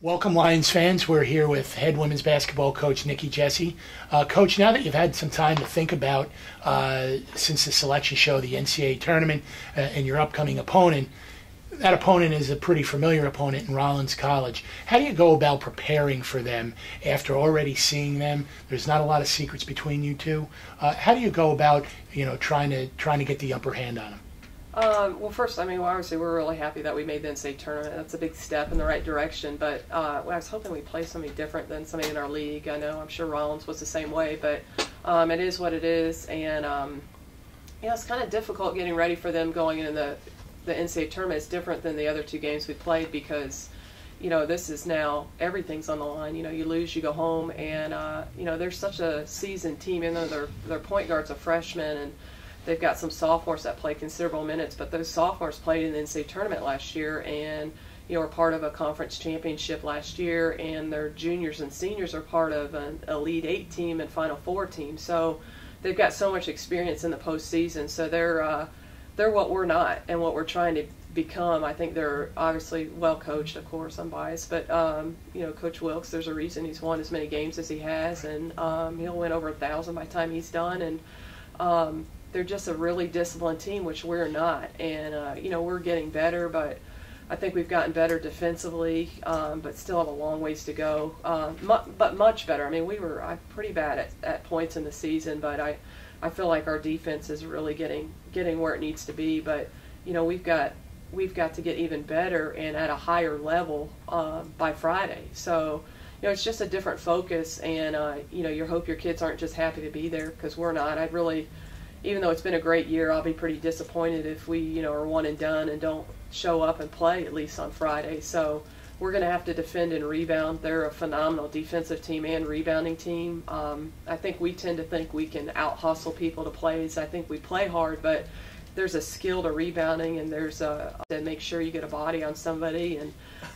Welcome, Lions fans. We're here with head women's basketball coach Nikki Jessee. Coach, now that you've had some time to think about, since the selection show, the NCAA tournament, and your upcoming opponent, that opponent is a pretty familiar opponent in Rollins College. How do you go about preparing for them after already seeing them? There's not a lot of secrets between you two. How do you go about, trying to get the upper hand on them? Well, first, obviously we're really happy that we made the NCAA tournament. That's a big step in the right direction, but I was hoping we'd play somebody different than somebody in our league. I'm sure Rollins was the same way, but it is what it is, and it's kind of difficult getting ready for them going into the NCAA tournament. It's different than the other two games we played because, this is now, everything's on the line. You lose, you go home, and, they're such a seasoned team, even though their point guard's a freshman, and they've got some sophomores that play considerable minutes, but those sophomores played in the NCAA tournament last year and, were part of a conference championship last year, and their juniors and seniors are part of an Elite Eight team and Final Four team. So they've got so much experience in the postseason. So they're what we're not and what we're trying to become. I think they're obviously well coached, of course, I'm biased, but Coach Wilkes, there's a reason he's won as many games as he has, and he'll win over 1,000 by the time he's done, and they're just a really disciplined team, which we're not. And, we're getting better, but I think we've gotten better defensively, but still have a long ways to go. But much better. We were pretty bad at points in the season, but I feel like our defense is really getting where it needs to be. But, we've got to get even better and at a higher level by Friday. So, it's just a different focus, and, you hope your kids aren't just happy to be there, because we're not. Even though it's been a great year, I'll be pretty disappointed if we, are one and done and don't show up and play at least on Friday. So we're going to have to defend and rebound. They're a phenomenal defensive team and rebounding team. I think we tend to think we can out-hustle people to plays. I think we play hard, but there's a skill to rebounding, and there's to make sure you get a body on somebody. And,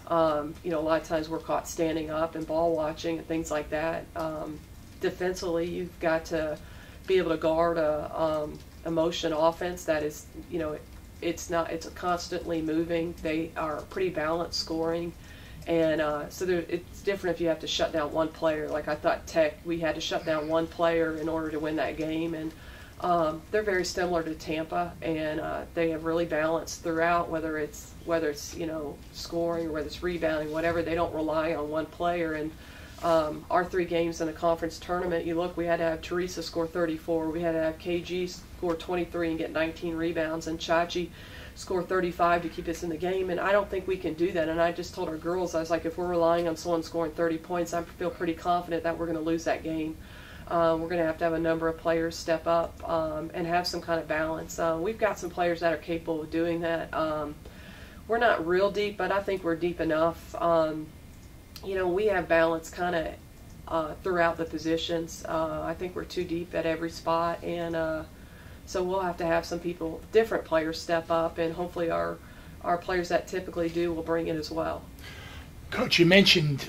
a lot of times we're caught standing up and ball watching and things like that. Defensively, you've got to be able to guard a motion offense that is, it's constantly moving. They are pretty balanced scoring, and so it's different if you have to shut down one player. Like I thought Tech, we had to shut down one player in order to win that game, and they're very similar to Tampa, and they have really balanced throughout, whether it's scoring or whether it's rebounding, whatever. They don't rely on one player. And our 3 games in a conference tournament, we had to have Teresa score 34, we had to have KG score 23 and get 19 rebounds, and Chachi score 35 to keep us in the game, and I don't think we can do that. And I just told our girls, I was like, if we're relying on someone scoring 30 points, I feel pretty confident that we're going to lose that game. We're going to have a number of players step up and have some kind of balance. We've got some players that are capable of doing that. We're not real deep, but I think we're deep enough. We have balance kind of throughout the positions. I think we're too deep at every spot, and so we'll have to have some different players step up, and hopefully our players that typically do will bring it as well. Coach, you mentioned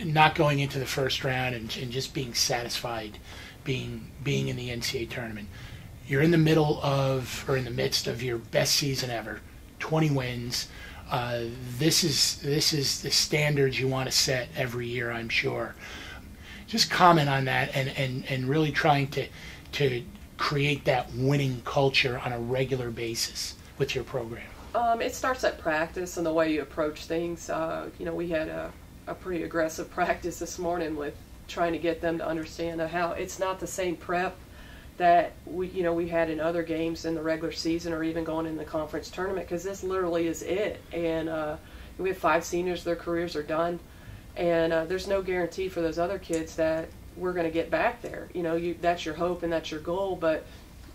not going into the first round and just being satisfied being in the NCAA tournament. You're in the midst of your best season ever, 20 wins. This is the standards you want to set every year, I'm sure. Just comment on that and really trying to create that winning culture on a regular basis with your program. It starts at practice and the way you approach things. We had a pretty aggressive practice this morning with trying to get them to understand how it's not the same prep that we had in other games in the regular season or even going in the conference tournament, because this literally is it. And we have 5 seniors, their careers are done, and there's no guarantee for those other kids that we're going to get back there. That's your hope and that's your goal, but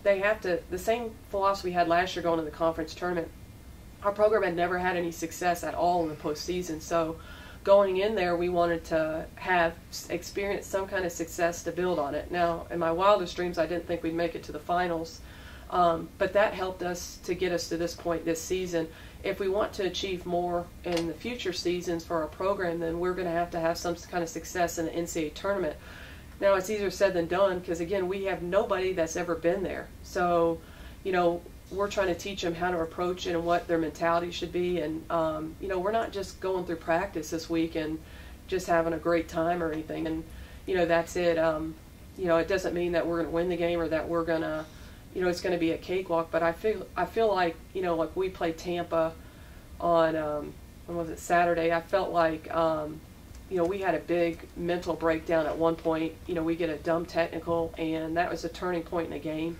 they have to, the same philosophy we had last year going to the conference tournament. Our program had never had any success at all in the postseason, so going in there, we wanted to have experienced some kind of success to build on it. Now, in my wildest dreams, I didn't think we'd make it to the finals, but that helped us to get us to this point this season. If we want to achieve more in the future seasons for our program, then we're going to have some kind of success in the NCAA tournament. Now, it's easier said than done because, again, we have nobody that's ever been there. So, we're trying to teach them how to approach it and what their mentality should be. And you know, we're not just going through practice this week and just having a great time or anything. And you know, that's it. You know, it doesn't mean that we're going to win the game or that we're going to, you know, it's going to be a cakewalk. But I feel like, you know, like we played Tampa on when was it, Saturday. I felt like you know, we had a big mental breakdown at one point. You know, we get a dumb technical, and that was a turning point in the game.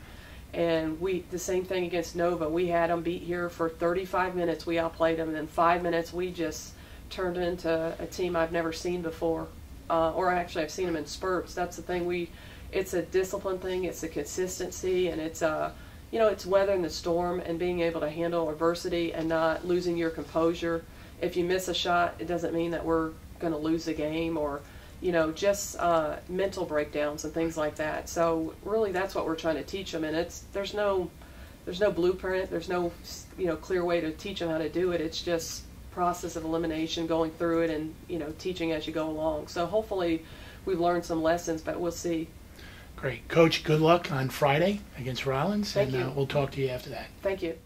And the same thing against Nova. We had them beat here for 35 minutes. We outplayed them, and then 5 minutes we just turned into a team I've never seen before. Or actually, I've seen them in spurts. That's the thing. It's a discipline thing. It's a consistency, and it's you know, it's weathering the storm and being able to handle adversity and not losing your composure. If you miss a shot, it doesn't mean that we're going to lose the game, or you know, just mental breakdowns and things like that. So really, that's what we're trying to teach them. And there's no blueprint. There's no, you know, clear way to teach them how to do it. It's just process of elimination, going through it, and you know, teaching as you go along. So hopefully, we've learned some lessons, but we'll see. Great, Coach. Good luck on Friday against Rollins, Thank and you. We'll talk to you after that. Thank you.